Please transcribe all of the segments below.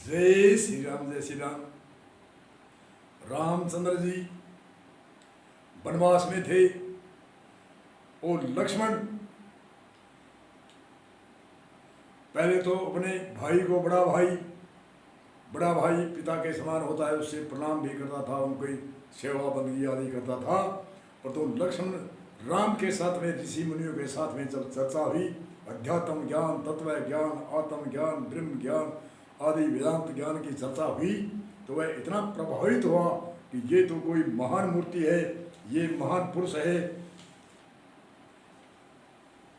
जय श्री राम, जय श्री राम। रामचंद्र जी वनवास में थे और लक्ष्मण पहले तो अपने भाई को बड़ा भाई पिता के समान होता है, उससे प्रणाम भी करता था, उनकी सेवा बंदगी आदि करता था। पर तो लक्ष्मण राम के साथ में, ऋषि मुनियों के साथ में जब चर्चा हुई, अध्यात्म ज्ञान, तत्व ज्ञान, आत्म ज्ञान, ब्रह्म ज्ञान आदि वेदांत ज्ञान की चर्चा हुई, तो वह इतना प्रभावित हुआ कि ये तो कोई महान मूर्ति है, ये महान पुरुष है।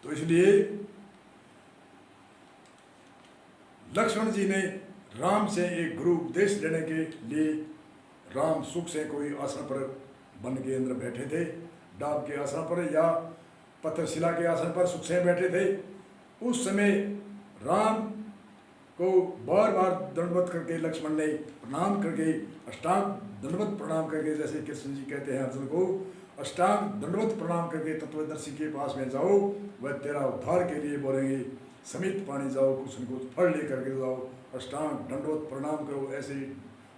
तो इसलिए लक्ष्मण जी ने राम से एक गुरु उपदेश लेने के लिए राम सुख से कोई आसन पर वन के अंदर बैठे थे, डाब के आसन पर या पत्थरशिला के आसन पर सुख से बैठे थे। उस समय राम को बार बार दंडवत करके लक्ष्मण ने प्रणाम करके, अष्टांग दंडवत प्रणाम करके, जैसे कृष्ण जी कहते हैं अर्जुन को, अष्टांग दंडवत प्रणाम करके तत्वदर्शी के पास में जाओ, वह तेरा उद्धार के लिए बोलेंगे। समित पानी जाओ, कुछ न कुछ फल लेकर के जाओ, अष्टांग दंडवत प्रणाम करो। ऐसे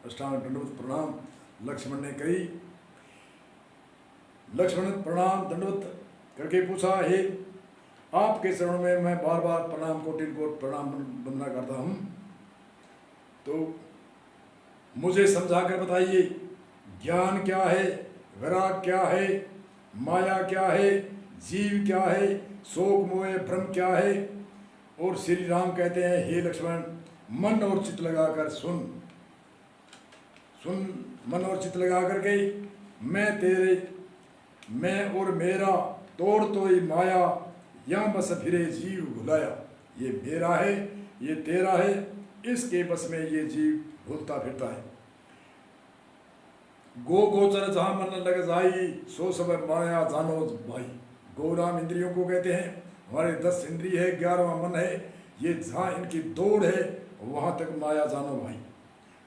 अष्टांग दंडवत प्रणाम लक्ष्मण ने करी। लक्ष्मण प्रणाम दंडवत करके पूछा, हे आपके चरणों में मैं बार बार प्रणाम कोटि को प्रणाम वंदना करता हूँ, तो मुझे समझा कर बताइए, ज्ञान क्या है, वैराग क्या है, माया क्या है, जीव क्या है, शोक मोह भ्रम क्या है। और श्री राम कहते हैं, हे लक्ष्मण, मन और चित्त लगाकर सुन, मन और चित्त लगा करके, मैं और मेरा तोड़ तो ही माया, या बस फिरे जीव भुलाया। ये मेरा है, ये तेरा है, इसके बस में ये जीव भूलता फिरता है। गो गोचर जहाँ मन लग जाई, सो सब माया जानो भाई। गो नाम इंद्रियों को कहते हैं, हमारे 10 इंद्रिय है, 11वां मन है, ये जहाँ इनकी दौड़ है वहाँ तक माया जानो भाई।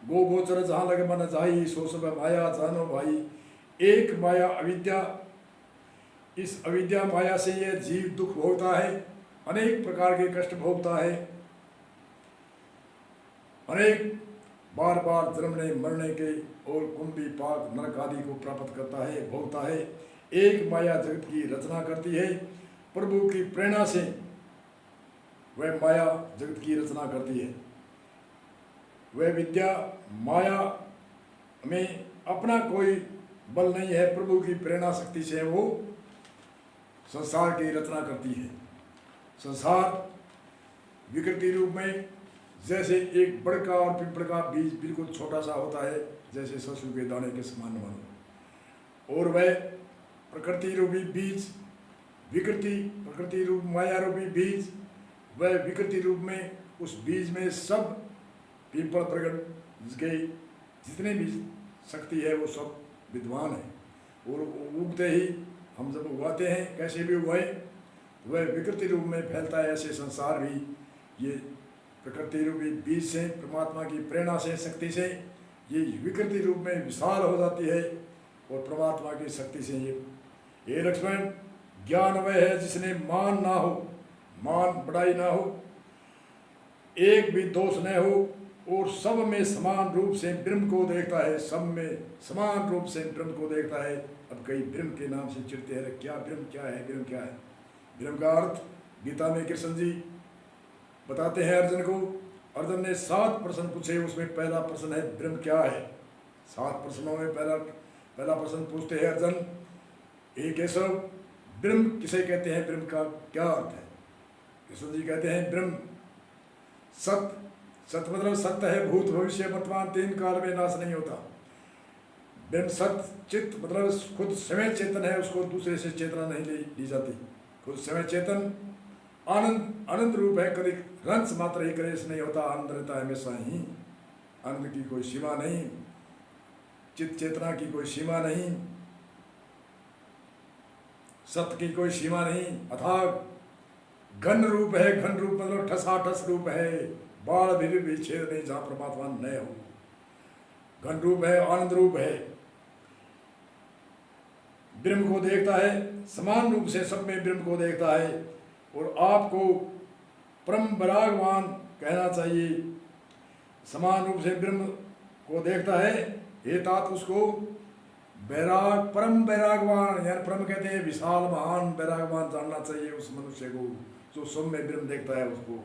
गो गोचर जहाँ लग मन जाई, सो सब माया जानो भाई। एक माया अविद्या, इस अविद्या माया से यह जीव दुख भोगता है, अनेक प्रकार के कष्ट भोगता है, अनेक बार बार जन्मने मरने के और कुंभी पाक नरक आदि को प्राप्त करता है, भोगता है। एक माया जगत की रचना करती है, प्रभु की प्रेरणा से वह माया जगत की रचना करती है। वह विद्या माया में अपना कोई बल नहीं है, प्रभु की प्रेरणा शक्ति से वो संसार की रचना करती है। संसार विकृति रूप में जैसे एक बड़का और पिपड़ का बीज बिल्कुल छोटा सा होता है, जैसे सरसों के दाने के समान मानो, और वह प्रकृति रूपी बीज, प्रकृति रूप माया रूपी बीज, वह विकृति रूप में उस बीज में सब पीपल प्रकट के जितने भी शक्ति है वो सब विद्वान है। और उगते ही हम जब उगाते हैं, कैसे भी उगाए, वह विकृति रूप में फैलता है। ऐसे संसार भी ये प्रकृति रूपी बीज से, परमात्मा की प्रेरणा से, शक्ति से ये विकृति रूप में विशाल हो जाती है, और परमात्मा की शक्ति से ये लक्ष्मण, ज्ञान वह है जिसने मान ना हो, मान बढ़ाई ना हो, एक भी दोष न हो, और सब में समान रूप से ब्रह्म को देखता है, सब में समान रूप से ब्रह्म को देखता है। अब कई ब्रह्म के नाम से चिढ़ते हैं, क्या ब्रह्म क्या है, ब्रह्म क्या है। ब्रह्म का अर्थ गीता में कृष्ण जी बताते हैं अर्जुन को। अर्जुन ने 7 प्रश्न पूछे, उसमें पहला प्रश्न है ब्रह्म क्या है। 7 प्रश्नों में पहला प्रश्न पूछते हैं अर्जुन, हे केशव, ब्रह्म किसे कहते हैं, ब्रह्म का क्या अर्थ है। कृष्ण जी कहते हैं, ब्रह्म सत्य, सत्य मतलब सत्य है, भूत भविष्य वर्तमान 3 काल में नाश नहीं होता। ब्रह्म सत्य, चित्त मतलब खुद स्वयं चेतन है, उसको दूसरे से चेतना नहीं ली जाती, खुद स्वयं चेतन। आनंद, आनंद रूप है, कभी रंस मात्र ही क्लेश नहीं होता, आनंद रहता है हमेशा ही, आनंद की कोई सीमा नहीं, चित्त चेतना की कोई सीमा नहीं, सत्य की कोई सीमा नहीं। अथाग घन रूप है, घन रूप मतलब ठसाठस रूप है, बाढ़ भी छेद नहीं जहाँ परमात्मा न हो। घन रूप है, आनंद रूप है, ब्रह्म को देखता है, समान रूप से सब में ब्रह्म को देखता है। और आपको परम बरागवान कहना चाहिए, समान रूप से ब्रह्म को देखता है, हे तात उसको बैराग परम बैरागवान, यार परम कहते हैं विशाल महान बैरागवान जानना चाहिए उस मनुष्य को जो सौम्य ब्रह्म देखता है उसको।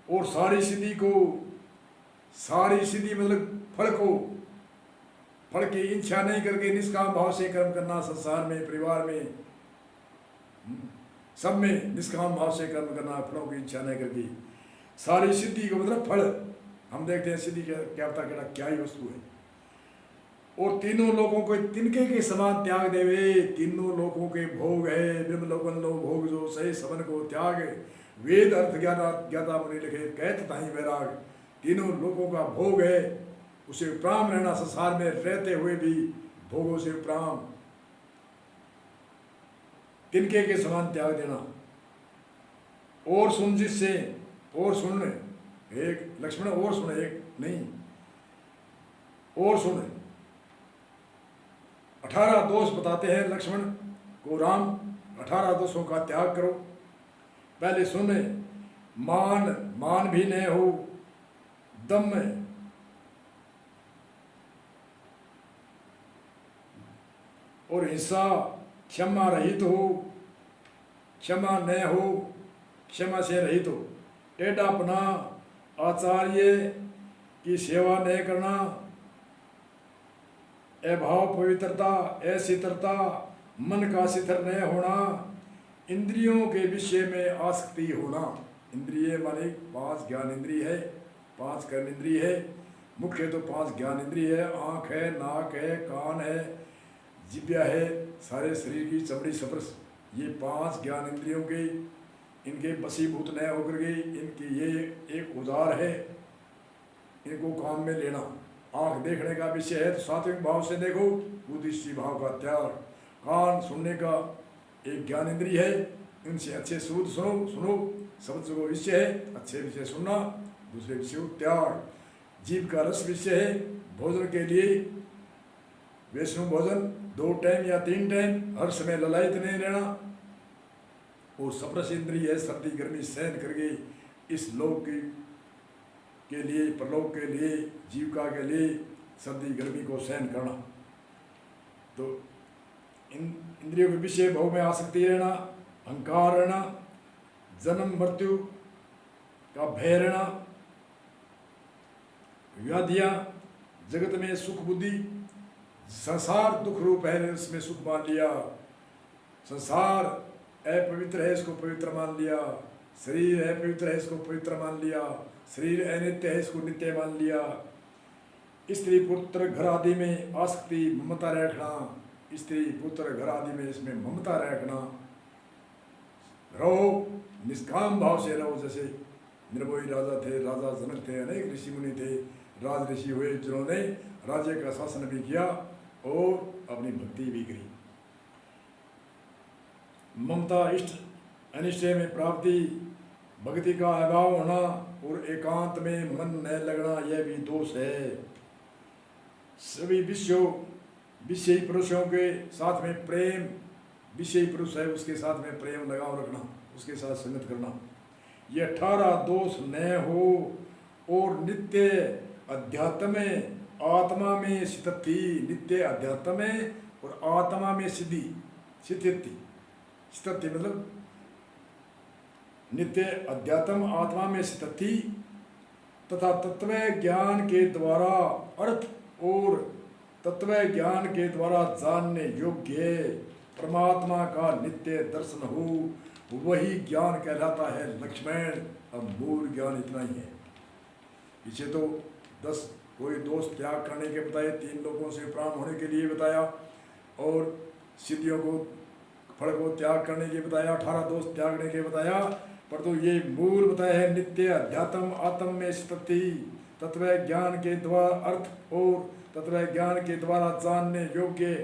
और सारी सिद्धि को, सारी सिद्धि मतलब फल को, फल की इच्छा नहीं करके निष्काम भाव से कर्म करना, संसार में परिवार में सब में निष्काम भाव से कर्म करना, फलों की इच्छा नहीं करके। सारी सिद्धि को मतलब फल, हम देखते हैं सिद्धि क्या होता है, क्या ही वस्तु है। और तीनों लोगों को तिनके के समान त्याग देवे, तीनों लोगों के भोग है ब्रह्म लोकन लो भोग जो सही सबन को त्याग, वेद अर्थ ज्ञाता मुनि लिखे कहत ताहि वैराग, तीनों लोगों का भोग है, उसे उपराम रहना, संसार में रहते हुए भी भोगों से उपराम, तिनके के समान त्याग देना। और सुन जिससे, और सुन एक लक्ष्मण, और सुन एक नहीं, और सुन 18 दोष बताते हैं लक्ष्मण को राम, 18 दोषों का त्याग करो। पहले सुन, मान भी न हो, दम और हिंसा, क्षमा रहित हो, क्षमा न हो, क्षमा से रहित हो, टेढ़ापना, आचार्य की सेवा न करना, अभाव पवित्रता, अशीतलता, मन का शिथिल न होना, इंद्रियों के विषय में आसक्ति होना। इंद्रिय माने 5 ज्ञान इंद्रिय है, 5 कर्म इंद्रिय है, मुख्य तो 5 ज्ञान इंद्रिय है, आँख है, नाक है, कान है, जिब्या है, सारे शरीर की चमड़ी स्पर्श, ये 5 ज्ञान इंद्रियों के, इनके वशीभूत न होकर के इनकी ये एक औजार है, इनको काम में लेना। आँख देखने का विषय है तो सात्विक भाव से देखो, बुद्धिष्टि भाव का त्याग। कान सुनने का एक ज्ञान इंद्रिय है, इनसे अच्छे शुद्ध सुनो, शब्द को विषय है, अच्छे विषय सुनना, दूसरे विषय को त्याग। जीव का रस विषय है, भोजन के लिए वैष्णव भोजन 2 टाइम या 3 टाइम, हर समय ललायत नहीं रहना। और सप्रस इंद्रिय है, सर्दी गर्मी सहन करके इस लोक के लिए, परलोक के लिए, जीविका के लिए सर्दी गर्मी को सहन करना। तो इन इंद्रियों के विषय भाव में आसक्ति रहना, अहंकार रहना, जन्म मृत्यु का भय रहना, व्याधियां, जगत में सुख बुद्धि, संसार दुख रूप है इसमें सुख मान लिया, संसार अपवित्र है इसको पवित्र मान लिया, शरीर अपवित्र है इसको पवित्र मान लिया, शरीर अनित्य है इसको नित्य मान लिया, स्त्री पुत्र घर आदि में आसक्ति ममता रखना, स्त्री पुत्र घर आदि में इसमें ममता रखना। रहो निष्काम भाव से रहो, जैसे निर्भोई राजा थे, राजा जनक थे, अनेक ऋषि मुनि थे, राज ऋषि हुए जिन्होंने राज्य का शासन भी किया और अपनी भक्ति भी करी। ममता इष्ट अनिष्ट में प्राप्ति, भक्ति का अभाव होना और एकांत में मन न लगना, यह भी दोष है। सभी विषयी पुरुषों के साथ में प्रेम, विषयी पुरुष है उसके साथ में प्रेम लगाव रखना, उसके साथ संगत करना, ये 18 दोष न हो। और नित्य अध्यात्म में आत्मा में स्थिति, नित्य अध्यात्म में और आत्मा में सिद्धि, स्थिति मतलब नित्य अध्यात्म आत्मा में स्थिति तथा तत्व ज्ञान के द्वारा अर्थ और तत्व ज्ञान के द्वारा जानने योग्य परमात्मा का नित्य दर्शन हो, वही ज्ञान कहलाता है लक्ष्मण। अब मूल ज्ञान इतना ही है, पीछे तो 10 कोई दोष त्याग करने के बताए, 3 लोगों से प्राण होने के लिए बताया, और सिद्धियों को फल को त्याग करने के बताया, 18 दोष त्यागने के बताया, पर तो ये मूल बताया है नित्य अध्यात्म आत्म में स्थिति, तत्व ज्ञान के द्वारा अर्थ और तत्व ज्ञान के द्वारा जानने योग्य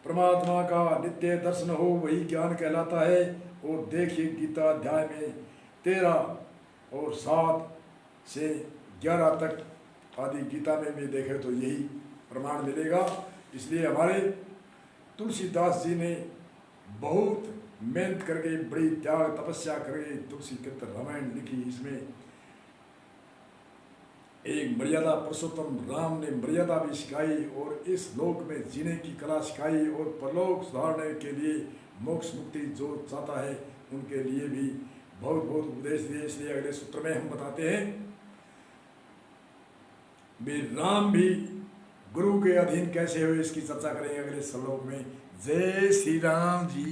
परमात्मा का नित्य दर्शन हो, वही ज्ञान कहलाता है। और देखिए गीता अध्याय में 13 और 7 से 11 तक आदि गीता में भी देखें तो यही प्रमाण मिलेगा। इसलिए हमारे तुलसीदास जी ने बहुत मेहनत करके, बड़ी त्याग तपस्या करके तुलसी कृत रामायण लिखी। इसमें एक मर्यादा पुरुषोत्तम राम ने मर्यादा भी सिखाई और इस लोक में जीने की कला सिखाई और परलोक सुधारने के लिए मोक्ष मुक्ति जो चाहता है उनके लिए भी बहुत बहुत उपदेश दिए। इसलिए अगले सूत्र में हम बताते हैं भी राम भी गुरु के अधीन कैसे हुए, इसकी चर्चा करेंगे अगले श्लोक में। जय श्री राम जी।